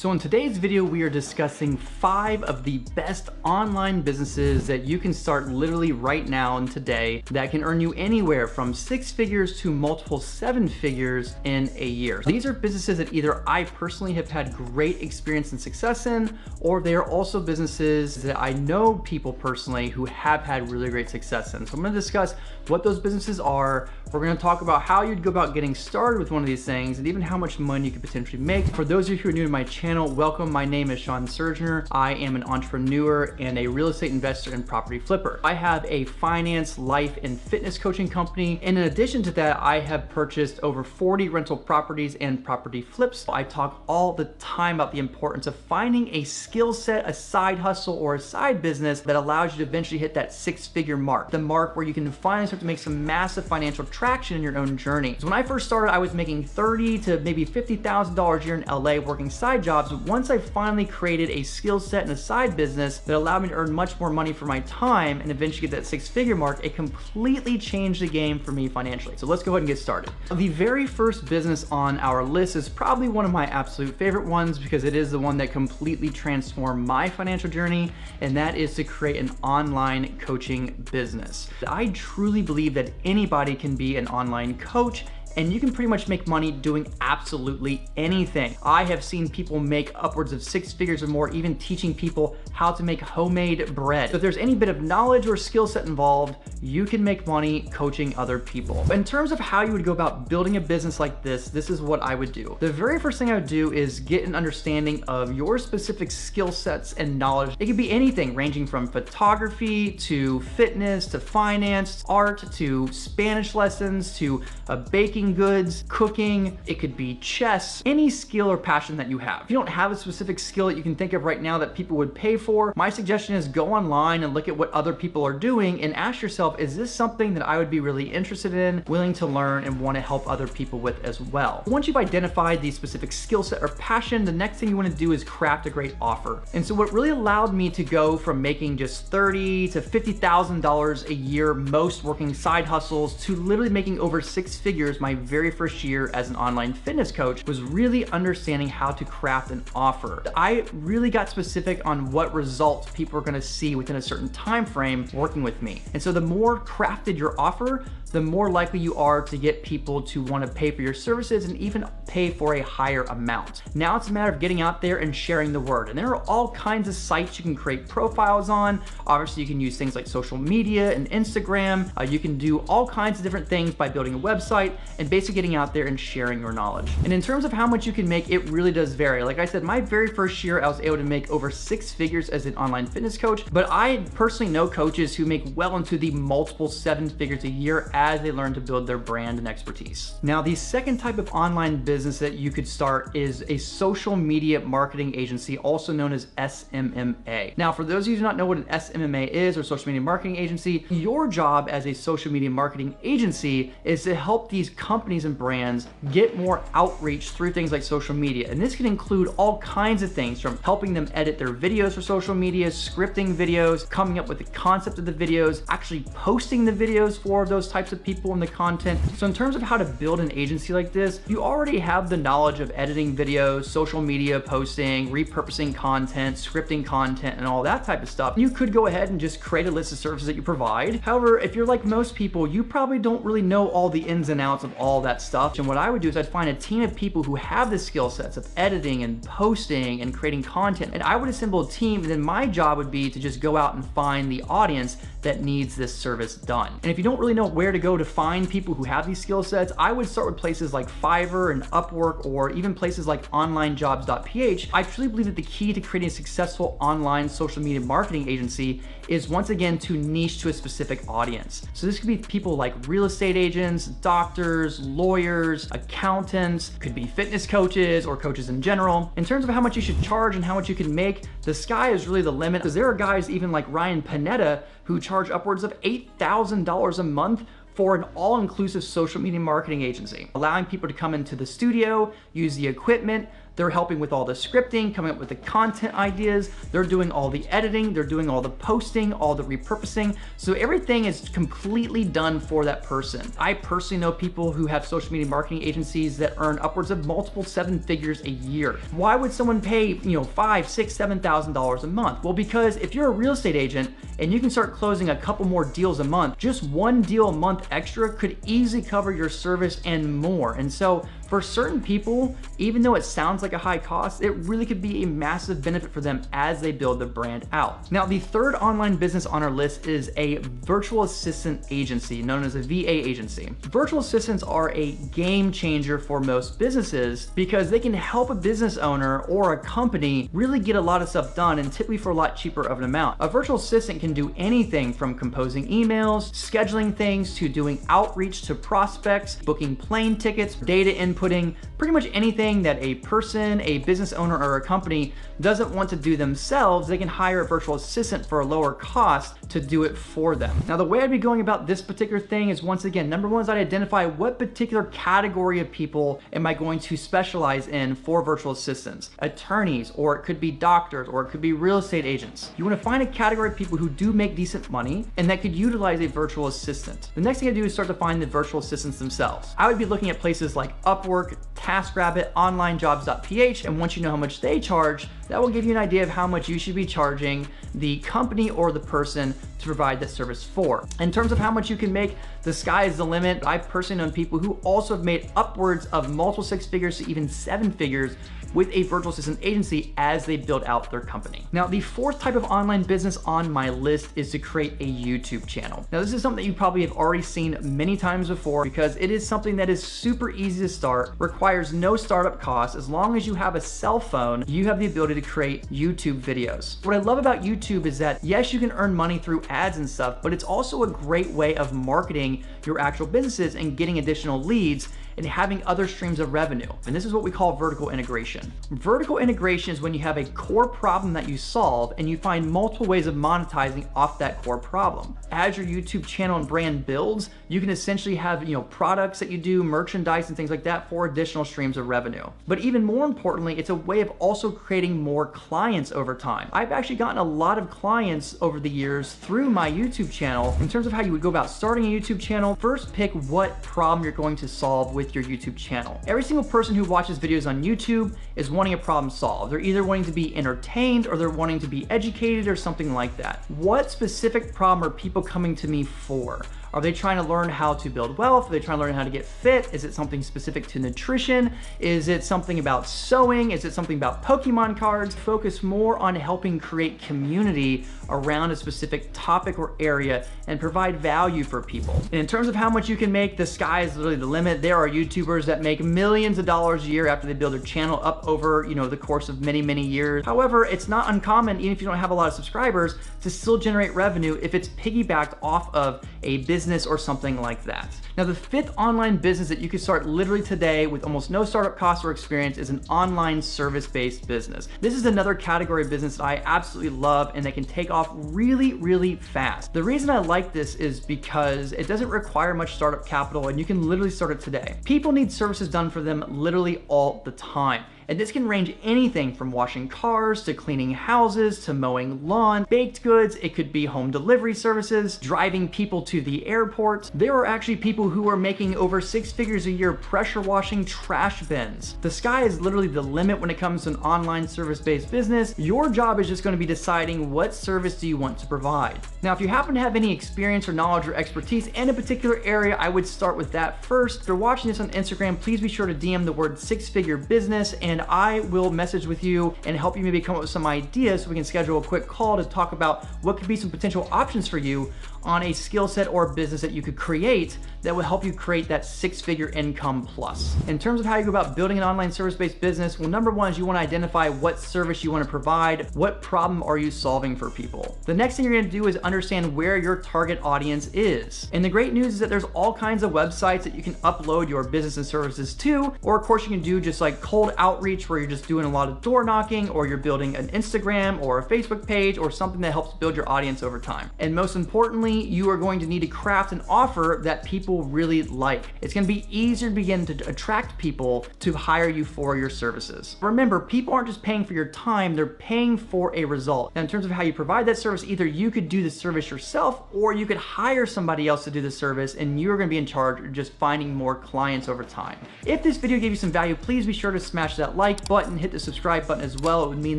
So in today's video, we are discussing 5 of the best online businesses that you can start literally right now and today that can earn you anywhere from 6 figures to multiple 7 figures in a year. These are businesses that either I personally have had great experience and success in, or they are also businesses that I know people personally who have had really great success in. So I'm gonna discuss what those businesses are. We're gonna talk about how you'd go about getting started with one of these things and even how much money you could potentially make. For those of you who are new to my channel, welcome. My name is Sean Surgener. I am an entrepreneur and a real estate investor and property flipper. I have a finance, life, and fitness coaching company. And in addition to that, I have purchased over 40 rental properties and property flips. I talk all the time about the importance of finding a skill set, a side hustle, or a side business that allows you to eventually hit that 6-figure mark, the mark where you can finally start to make some massive financial traction in your own journey. So when I first started, I was making $30,000 to maybe $50,000 a year in LA working side jobs. But once I finally created a skill set and a side business that allowed me to earn much more money for my time and eventually get that 6-figure mark, it completely changed the game for me financially. So let's go ahead and get started. The very first business on our list is probably one of my absolute favorite ones because it is the one that completely transformed my financial journey, and that is to create an online coaching business. I truly believe that anybody can be an online coach, and you can pretty much make money doing absolutely anything. I have seen people make upwards of 6 figures or more, even teaching people how to make homemade bread. So if there's any bit of knowledge or skill set involved, you can make money coaching other people. In terms of how you would go about building a business like this is what I would do. The very first thing I would do is get an understanding of your specific skill sets and knowledge. It could be anything ranging from photography to fitness to finance, art to Spanish lessons to baking goods, cooking, it could be chess, any skill or passion that you have. If you don't have a specific skill that you can think of right now that people would pay for, my suggestion is go online and look at what other people are doing and ask yourself, is this something that I would be really interested in, willing to learn, and want to help other people with as well? Once you've identified the specific skill set or passion, the next thing you want to do is craft a great offer. And so what really allowed me to go from making just $30,000 to $50,000 a year, most working side hustles, to literally making over 6 figures my very first year as an online fitness coach was really understanding how to craft an offer. I really got specific on what results people are gonna see within a certain time frame working with me. And so the more crafted your offer, the more likely you are to get people to want to pay for your services and even pay for a higher amount. Now it's a matter of getting out there and sharing the word. And there are all kinds of sites you can create profiles on. Obviously, you can use things like social media and Instagram. You can do all kinds of different things by building a website and basically getting out there and sharing your knowledge. And in terms of how much you can make, it really does vary. Like I said, my very first year, I was able to make over 6 figures as an online fitness coach, but I personally know coaches who make well into the multiple 7 figures a year as they learn to build their brand and expertise. Now, the second type of online business that you could start is a social media marketing agency, also known as SMMA. Now, for those of you who do not know what an SMMA is, or social media marketing agency, your job as a social media marketing agency is to help these companies and brands get more outreach through things like social media. And this can include all kinds of things, from helping them edit their videos for social media, scripting videos, coming up with the concept of the videos, actually posting the videos for those types of people in the content. So in terms of how to build an agency like this, you already have the knowledge of editing videos, social media posting, repurposing content, scripting content, and all that type of stuff. You could go ahead and just create a list of services that you provide. However, if you're like most people, you probably don't really know all the ins and outs of all that stuff. And what I would do is I'd find a team of people who have the skill sets of editing and posting and creating content, and I would assemble a team, and then my job would be to just go out and find the audience that needs this service done. And if you don't really know where to go to find people who have these skill sets, I would start with places like Fiverr and Upwork, or even places like onlinejobs.ph. I truly believe that the key to creating a successful online social media marketing agency is, once again, to niche to a specific audience. So this could be people like real estate agents, doctors, lawyers, accountants, could be fitness coaches or coaches in general. In terms of how much you should charge and how much you can make, the sky is really the limit, because there are guys even like Ryan Panetta who charge upwards of $8,000 a month for an all-inclusive social media marketing agency, allowing people to come into the studio, use the equipment, They're helping with all the scripting, coming up with the content ideas. They're doing all the editing. They're doing all the posting, all the repurposing. So everything is completely done for that person. I personally know people who have social media marketing agencies that earn upwards of multiple seven figures a year. Why would someone pay, $5,000, $6,000, $7,000 a month? Well, because if you're a real estate agent and you can start closing a couple more deals a month, just one deal a month extra could easily cover your service and more. And so for certain people, even though it sounds like a high cost, it really could be a massive benefit for them as they build the brand out. Now, the third online business on our list is a virtual assistant agency known as a VA agency. Virtual assistants are a game changer for most businesses because they can help a business owner or a company really get a lot of stuff done, and typically for a lot cheaper of an amount. A virtual assistant can do anything from composing emails, scheduling things, to doing outreach to prospects, booking plane tickets, data inputting, pretty much anything that a person, a business owner, or a company doesn't want to do themselves. They can hire a virtual assistant for a lower cost to do it for them. Now, the way I'd be going about this particular thing is, once again, number one is I'd identify what particular category of people am I going to specialize in for virtual assistants. Attorneys, or it could be doctors, or it could be real estate agents. You want to find a category of people who do make decent money and that could utilize a virtual assistant. The next thing I do is start to find the virtual assistants themselves. I would be looking at places like Upwork, TaskRabbit, OnlineJobs.ph, and once you know how much they charge, that will give you an idea of how much you should be charging the company or the person to provide that service for. In terms of how much you can make, the sky is the limit. I've personally known people who also have made upwards of multiple six figures to even seven figures with a virtual assistant agency as they build out their company. Now, the fourth type of online business on my list is to create a YouTube channel. Now, this is something that you probably have already seen many times before because it is something that is super easy to start, requires no startup costs. As long as you have a cell phone, you have the ability to create YouTube videos. What I love about YouTube is that, yes, you can earn money through ads and stuff, but it's also a great way of marketing your actual businesses and getting additional leads and having other streams of revenue. And this is what we call vertical integration. Vertical integration is when you have a core problem that you solve and you find multiple ways of monetizing off that core problem. As your YouTube channel and brand builds, you can essentially have, products that you do, merchandise and things like that for additional streams of revenue. But even more importantly, it's a way of also creating more clients over time. I've actually gotten a lot of clients over the years through my YouTube channel. In terms of how you would go about starting a YouTube channel, first pick what problem you're going to solve with your YouTube channel. Every single person who watches videos on YouTube is wanting a problem solved. They're either wanting to be entertained or they're wanting to be educated or something like that. What specific problem are people coming to me for? Are they trying to learn how to build wealth? Are they trying to learn how to get fit? Is it something specific to nutrition? Is it something about sewing? Is it something about Pokemon cards? Focus more on helping create community around a specific topic or area and provide value for people. And in terms of how much you can make, the sky is literally the limit. There are YouTubers that make millions of dollars a year after they build their channel up over, the course of many, many years. However, it's not uncommon, even if you don't have a lot of subscribers, to still generate revenue if it's piggybacked off of a business or something like that. Now, the fifth online business that you can start literally today with almost no startup cost or experience is an online service-based business. This is another category of business that I absolutely love and that can take off really, really fast. The reason I like this is because it doesn't require much startup capital and you can literally start it today. People need services done for them literally all the time. And this can range anything from washing cars to cleaning houses to mowing lawn, baked goods. It could be home delivery services, driving people to the airport. There are actually people who are making over six figures a year pressure washing trash bins. The sky is literally the limit when it comes to an online service-based business. Your job is just going to be deciding what service do you want to provide. Now, if you happen to have any experience or knowledge or expertise in a particular area, I would start with that first. If you're watching this on Instagram, please be sure to DM the word six-figure business and I will message with you and help you maybe come up with some ideas so we can schedule a quick call to talk about what could be some potential options for you on a skill set or business that you could create that will help you create that six-figure income plus. In terms of how you go about building an online service-based business, well, number one is you want to identify what service you want to provide, what problem are you solving for people. The next thing you're going to do is understand where your target audience is. And the great news is that there's all kinds of websites that you can upload your business and services to, or of course you can do just like cold outreach outreach where you're just doing a lot of door knocking, or you're building an Instagram or a Facebook page or something that helps build your audience over time. And most importantly, you are going to need to craft an offer that people really like. It's going to be easier to begin to attract people to hire you for your services. Remember, people aren't just paying for your time, they're paying for a result. Now, in terms of how you provide that service, either you could do the service yourself or you could hire somebody else to do the service, and you're going to be in charge of just finding more clients over time. If this video gave you some value, please be sure to smash that like button, hit the subscribe button as well. It would mean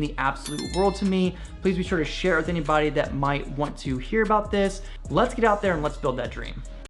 the absolute world to me. Please be sure to share it with anybody that might want to hear about this. Let's get out there and let's build that dream.